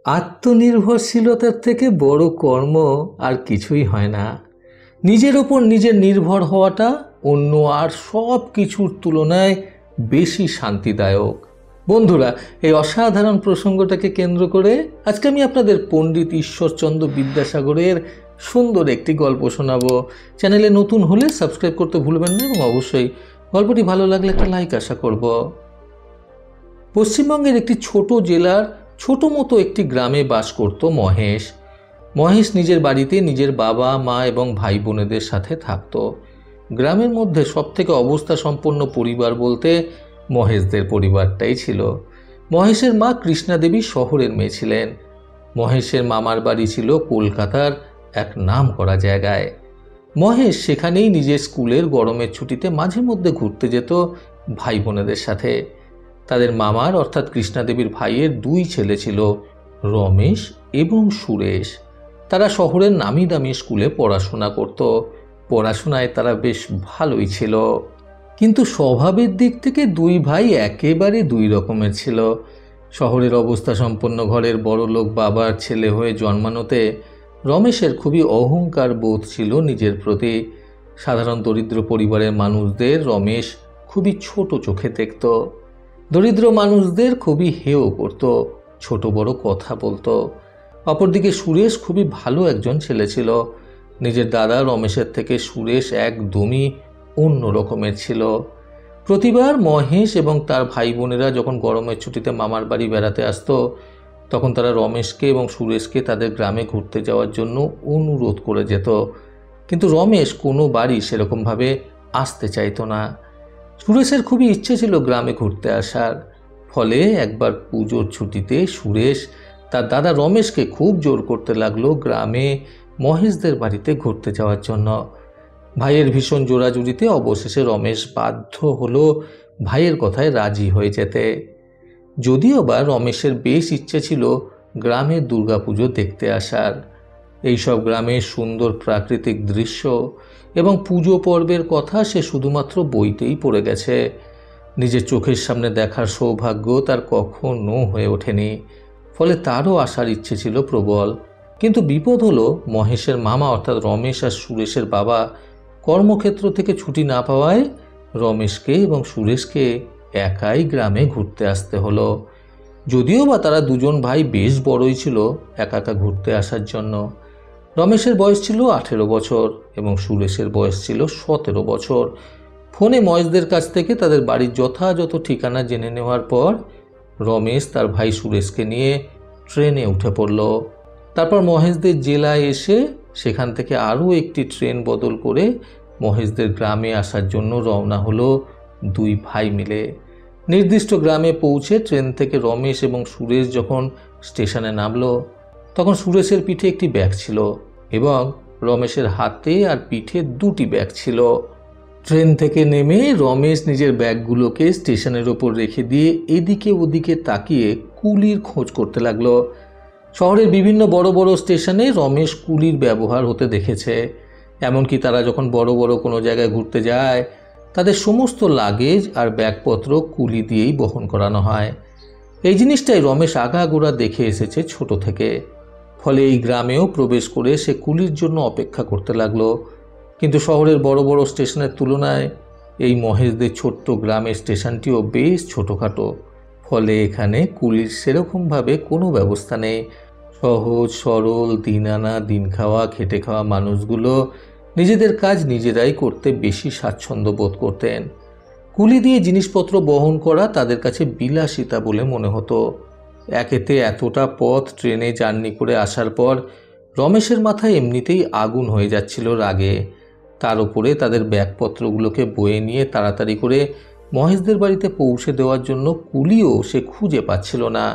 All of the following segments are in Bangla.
আত্মনির্ভরশীলতার থেকে বড় কর্ম আর কিছুই হয় না। নিজের ওপর নিজের নির্ভর হওয়াটা অন্য আর সব কিছুর তুলনায় বেশি শান্তিদায়ক। বন্ধুরা, এই অসাধারণ প্রসঙ্গটাকে কেন্দ্র করে আজকে আমি আপনাদের পণ্ডিত ঈশ্বরচন্দ্র বিদ্যাসাগরের সুন্দর একটি গল্প শোনাবো। চ্যানেলে নতুন হলে সাবস্ক্রাইব করতে ভুলবেন না এবং অবশ্যই গল্পটি ভালো লাগলে একটা লাইক আশা করব। পশ্চিমবঙ্গের একটি ছোট জেলার ছোট মতো একটি গ্রামে বাস করত মহেশ। মহেশ নিজের বাড়িতে নিজের বাবা মা এবং ভাই বোনেদের সাথে থাকত। গ্রামের মধ্যে সবথেকে অবস্থা সম্পন্ন পরিবার বলতে মহেশদের পরিবারটাই ছিল। মহেশের মা কৃষ্ণা দেবী শহরের মেয়ে ছিলেন। মহেশের মামার বাড়ি ছিল কলকাতার এক নামকরা জায়গায়। মহেশ সেখানেই নিজের স্কুলের গরমের ছুটিতে মাঝে মধ্যে ঘুরতে যেত ভাই বোনেদের সাথে। তাদের মামার অর্থাৎ কৃষ্ণা দেবীর ভাইয়ের দুই ছেলে ছিল, রমেশ এবং সুরেশ। তারা শহরের নামি দামি স্কুলে পড়াশোনা করত। পড়াশোনায় তারা বেশ ভালোই ছিল, কিন্তু স্বভাবের দিক থেকে দুই ভাই একেবারে দুই রকমের ছিল। শহরের অবস্থা সম্পন্ন ঘরের বড়লোক বাবার ছেলে হয়ে জন্মানোতে রমেশের খুবই অহংকার বোধ ছিল নিজের প্রতি। সাধারণ দরিদ্র পরিবারের মানুষদের রমেশ খুবই ছোট চোখে দেখত। দরিদ্র মানুষদের খুবই হেয় করত, ছোট বড় কথা বলতো। অপরদিকে সুরেশ খুবই ভালো একজন ছেলে ছিল। নিজের দাদা রমেশের থেকে সুরেশ একদমই অন্য রকমের ছিল। প্রতিবার মহেশ এবং তার ভাই বোনেরা যখন গরমের ছুটিতে মামার বাড়ি বেড়াতে আসতো, তখন তারা রমেশকে এবং সুরেশকে তাদের গ্রামে ঘুরতে যাওয়ার জন্য অনুরোধ করে যেত, কিন্তু রমেশ কোনো বাড়ি সেরকমভাবে আসতে চাইতো না। সুরেশের খুবই ইচ্ছে ছিল গ্রামে ঘুরতে আসার। ফলে একবার পুজোর ছুটিতে সুরেশ তার দাদা রমেশকে খুব জোর করতে লাগলো গ্রামে মহেশদের বাড়িতে ঘুরতে যাওয়ার জন্য। ভাইয়ের ভীষণ জোরাজুরিতে অবশেষে রমেশ বাধ্য হলো ভাইয়ের কথায় রাজি হয়ে যেতে। যদিও বা রমেশের বেশ ইচ্ছে ছিল গ্রামের দুর্গাপুজো দেখতে আসার। এইসব গ্রামের সুন্দর প্রাকৃতিক দৃশ্য এবং পুজো পর্বের কথা সে শুধুমাত্র বইতেই পড়ে গেছে। নিজের চোখের সামনে দেখার সৌভাগ্য তার কখনো হয়ে ওঠেনি। ফলে তারও আসার ইচ্ছে ছিল প্রবল। কিন্তু বিপদ হলো, মহেশের মামা অর্থাৎ রমেশ আর সুরেশের বাবা কর্মক্ষেত্র থেকে ছুটি না পাওয়ায় রমেশকে এবং সুরেশকে একাই গ্রামে ঘুরতে আসতে হলো। যদিও বা তারা দুজন ভাই বেশ বড়ই ছিল একা একা ঘুরতে আসার জন্য। রমেশের বয়স ছিল 18 বছর এবং সুরেশের বয়স ছিল 17 বছর। ফোনে মহেশদের কাছ থেকে তাদের বাড়ির যথাযথ ঠিকানা জেনে নেওয়ার পর রমেশ তার ভাই সুরেশকে নিয়ে ট্রেনে উঠে পড়ল। তারপর মহেশদের জেলায় এসে সেখান থেকে আরও একটি ট্রেন বদল করে মহেশদের গ্রামে আসার জন্য রওনা হলো দুই ভাই মিলে। নির্দিষ্ট গ্রামে পৌঁছে ট্রেন থেকে রমেশ এবং সুরেশ যখন স্টেশনে নামলো, তখন সুরেশের পিঠে একটি ব্যাগ ছিল এবং রমেশের হাতে আর পিঠে দুটি ব্যাগ ছিল। ট্রেন থেকে নেমে রমেশ নিজের ব্যাগগুলোকে স্টেশনের ওপর রেখে দিয়ে এদিকে ওদিকে তাকিয়ে কুলির খোঁজ করতে লাগলো। শহরের বিভিন্ন বড় বড় স্টেশনে রমেশ কুলির ব্যবহার হতে দেখেছে। এমনকি তারা যখন বড় বড় কোনো জায়গায় ঘুরতে যায়, তাদের সমস্ত লাগেজ আর ব্যাগপত্র কুলি দিয়েই বহন করানো হয়। এই জিনিসটাই রমেশ আগাগোড়া দেখে এসেছে ছোট থেকে। ফলে এই গ্রামেও প্রবেশ করে সে কুলির জন্য অপেক্ষা করতে লাগলো। কিন্তু শহরের বড় বড় স্টেশনের তুলনায় এই মহেশদের ছোট্ট গ্রামের স্টেশনটিও বেশ ছোটোখাটো। ফলে এখানে কুলির সেরকমভাবে কোনো ব্যবস্থা নেই। সহজ সরল দিন আনা দিন খাওয়া খেটে খাওয়া মানুষগুলো নিজেদের কাজ নিজেরাই করতে বেশি স্বাচ্ছন্দ্য বোধ করতেন। কুলি দিয়ে জিনিসপত্র বহন করা তাদের কাছে বিলাসিতা বলে মনে হতো। একেতে এতটা পথ ট্রেনে জার্নি করে আসার পর রমেশের মাথায় এমনিতেই আগুন হয়ে যাচ্ছিল রাগে। তার উপরে তাদের ব্যাগপত্রগুলোকে বয়ে নিয়ে তাড়াতাড়ি করে মহেশদের বাড়িতে পৌঁছে দেওয়ার জন্য কুলিও সে খুঁজে পাচ্ছিল না।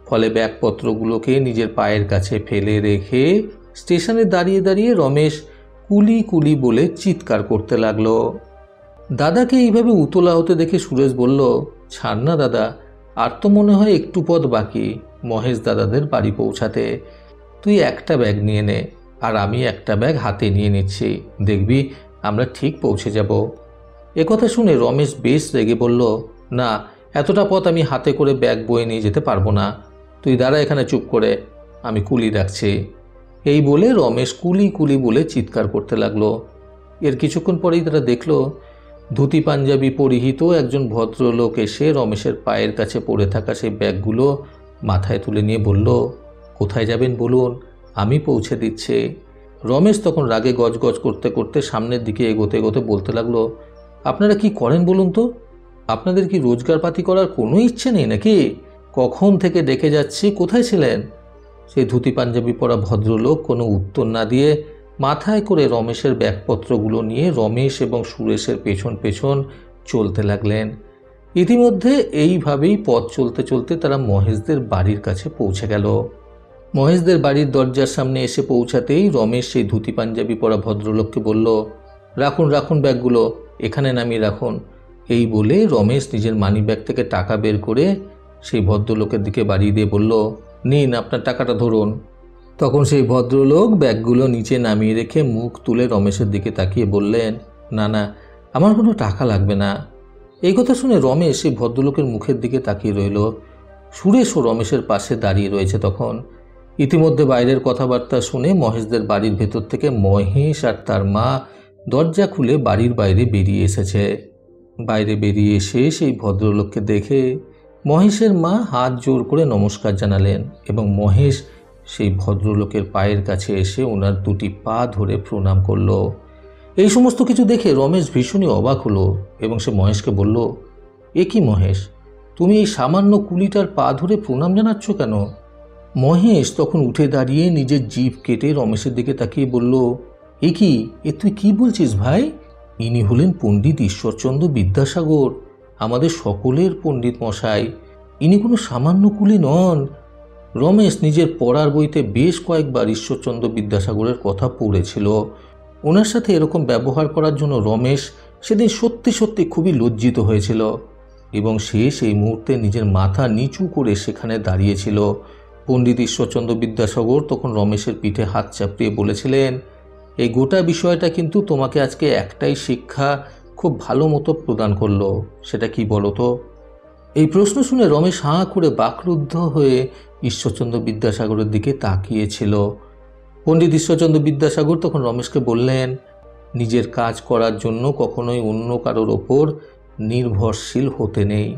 ফলে ব্যাগপত্রগুলোকে নিজের পায়ের কাছে ফেলে রেখে স্টেশনে দাঁড়িয়ে দাঁড়িয়ে রমেশ কুলি কুলি বলে চিৎকার করতে লাগলো। দাদাকে এইভাবে উতলা হতে দেখে সুরেশ বলল, ছাড় না দাদা, আর তো মনে হয় একটু পথ বাকি মহেশ দাদাদের বাড়ি পৌঁছাতে। তুই একটা ব্যাগ নিয়ে নে আর আমি একটা ব্যাগ হাতে নিয়ে নিচ্ছি, দেখবি আমরা ঠিক পৌঁছে যাব। একথা শুনে রমেশ বেশ রেগে বলল, না, এতটা পথ আমি হাতে করে ব্যাগ বয়ে নিয়ে যেতে পারবো না। তুই দাঁড়া এখানে চুপ করে, আমি কুলি ডাকছি। এই বলে রমেশ কুলি কুলি বলে চিৎকার করতে লাগলো। এর কিছুক্ষণ পরেই তারা দেখল ধুতি পাঞ্জাবি পরিহিত একজন ভদ্রলোক এসে রমেশের পায়ের কাছে পড়ে থাকা সেই ব্যাগগুলো মাথায় তুলে নিয়ে বলল, কোথায় যাবেন বলুন, আমি পৌঁছে দিচ্ছি। রমেশ তখন রাগে গজগজ করতে করতে সামনের দিকে এগোতে এগোতে বলতে লাগলো, আপনারা কি করেন বলুন তো? আপনাদের কি রোজগারপাতি করার কোনো ইচ্ছে নেই নাকি? কখন থেকে ডেকে যাচ্ছি, কোথায় ছিলেন? সেই ধুতি পাঞ্জাবি পরা ভদ্রলোক কোনো উত্তর না দিয়ে মাথায় করে রমেশের ব্যাগপত্রগুলো নিয়ে রমেশ এবং সুরেশের পেছন পেছন চলতে লাগলেন। ইতিমধ্যে এইভাবেই পথ চলতে চলতে তারা মহেশদের বাড়ির কাছে পৌঁছে গেল। মহেশদের বাড়ির দরজার সামনে এসে পৌঁছাতেই রমেশ সেই ধুতি পাঞ্জাবি পরা ভদ্রলোককে বলল, রাখুন রাখুন ব্যাগগুলো, এখানে নামিয়ে রাখুন। এই বলে রমেশ নিজের মানিব্যাগ থেকে টাকা বের করে সেই ভদ্রলোকের দিকে বাড়িয়ে দিয়ে বলল, নিন আপনার টাকাটা ধরুন। তখন সেই ভদ্রলোক ব্যাগগুলো নিচে নামিয়ে রেখে মুখ তুলে রমেশের দিকে তাকিয়ে বললেন, না না, আমার কোনো টাকা লাগবে না। এই কথা শুনে রমেশ সেই ভদ্রলোকের মুখের দিকে তাকিয়ে রইল। সুরেশও রমেশের পাশে দাঁড়িয়ে রয়েছে তখন। ইতিমধ্যে বাইরের কথাবার্তা শুনে মহেশদের বাড়ির ভেতর থেকে মহেশ আর তার মা দরজা খুলে বাড়ির বাইরে বেরিয়ে এসেছে। বাইরে বেরিয়ে এসে সেই ভদ্রলোককে দেখে মহেশের মা হাত জোর করে নমস্কার জানালেন এবং মহেশ সেই ভদ্রলোকের পায়ের কাছে এসে ওনার দুটি পা ধরে প্রণাম করল। এই সমস্ত কিছু দেখে রমেশ ভীষণই অবাক হলো এবং সে মহেশকে বলল, এ কি মহেশ, তুমি এই সামান্য কুলিটার পা ধরে প্রণাম জানাচ্ছ কেন? মহেশ তখন উঠে দাঁড়িয়ে নিজের জিভ কেটে রমেশের দিকে তাকিয়ে বলল, এ কি, এ তুই কি বলছিস ভাই? ইনি হলেন পণ্ডিত ঈশ্বরচন্দ্র বিদ্যাসাগর, আমাদের সকলের পণ্ডিত মশাই। ইনি কোনো সামান্য কুলি নন। রমেশ নিজের পড়ার বইতে বেশ কয়েকবার ঈশ্বরচন্দ্র বিদ্যাসাগরের কথা পড়েছিল। ওনার সাথে এরকম ব্যবহার করার জন্য রমেশ সেদিন সত্যি সত্যি খুবই লজ্জিত হয়েছিল এবং সে সেই মুহূর্তে নিজের মাথা নিচু করে সেখানে দাঁড়িয়েছিল। পণ্ডিত ঈশ্বরচন্দ্র বিদ্যাসাগর তখন রমেশের পিঠে হাত চাপড়িয়ে বলেছিলেন, এই গোটা বিষয়টা কিন্তু তোমাকে আজকে একটাই শিক্ষা খুব ভালো মতো প্রদান করলো। সেটা কি বলো তো? এই প্রশ্ন শুনে রমেশ হাঁ করে বাকরুদ্ধ হয়ে ঈশ্বরচন্দ্র বিদ্যাসাগরের দিকে তাকিয়েছিল। পণ্ডিত ঈশ্বরচন্দ্র বিদ্যাসাগর তখন রমেশকে বললেন, নিজের কাজ করার জন্য কখনোই অন্য কারোর ওপর নির্ভরশীল হতে নেই।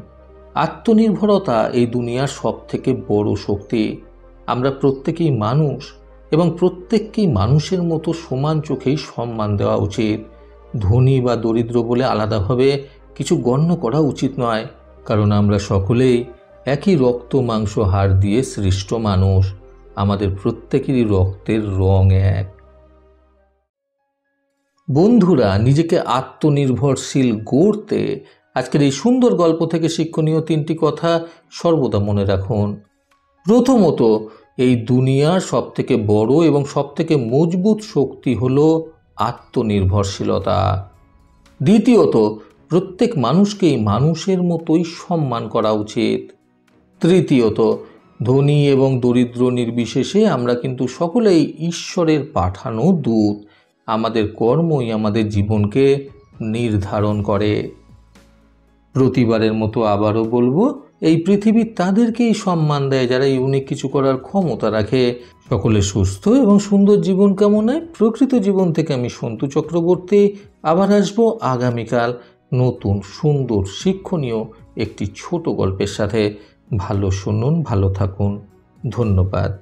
আত্মনির্ভরতা এই দুনিয়ার সব থেকে বড় শক্তি। আমরা প্রত্যেকেই মানুষ এবং প্রত্যেককেই মানুষের মতো সমান চোখেই সম্মান দেওয়া উচিত। ধনী বা দরিদ্র বলে আলাদাভাবে কিছু গণ্য করা উচিত নয়, কারণ আমরা সকলেই একই রক্ত মাংস হাড় দিয়ে সৃষ্ট মানুষ। আমাদের প্রত্যেকেরই রক্তের রং এক। বন্ধুরা, নিজেকে আত্মনির্ভরশীল গড়তে আজকের এই সুন্দর গল্প থেকে শিক্ষণীয় তিনটি কথা সর্বদা মনে রাখুন। প্রথমত, এই দুনিয়ার সবথেকে বড় এবং সবথেকে মজবুত শক্তি হলো আত্মনির্ভরশীলতা। দ্বিতীয়ত, প্রত্যেক মানুষকেই মানুষের মতোই সম্মান করা উচিত। তৃতীয়ত, ধনী এবং দরিদ্র নির্বিশেষে আমরা কিন্তু সকলেই ঈশ্বরের পাঠানো দূত। আমাদের কর্মই আমাদের জীবনকে নির্ধারণ করে। প্রতিবারের মতো আবারও বলবো, এই পৃথিবী তাদেরকেই সম্মান দেয় যারা ইউনিক কিছু করার ক্ষমতা রাখে। সকলে সুস্থ এবং সুন্দর জীবন কামনায় প্রকৃত জীবন থেকে আমি সন্তু চক্রবর্তী আবার আসবো আগামীকাল নতুন সুন্দর শিক্ষণীয় একটি ছোট গল্পের সাথে। ভালো শুনুন, ভালো থাকুন। ধন্যবাদ।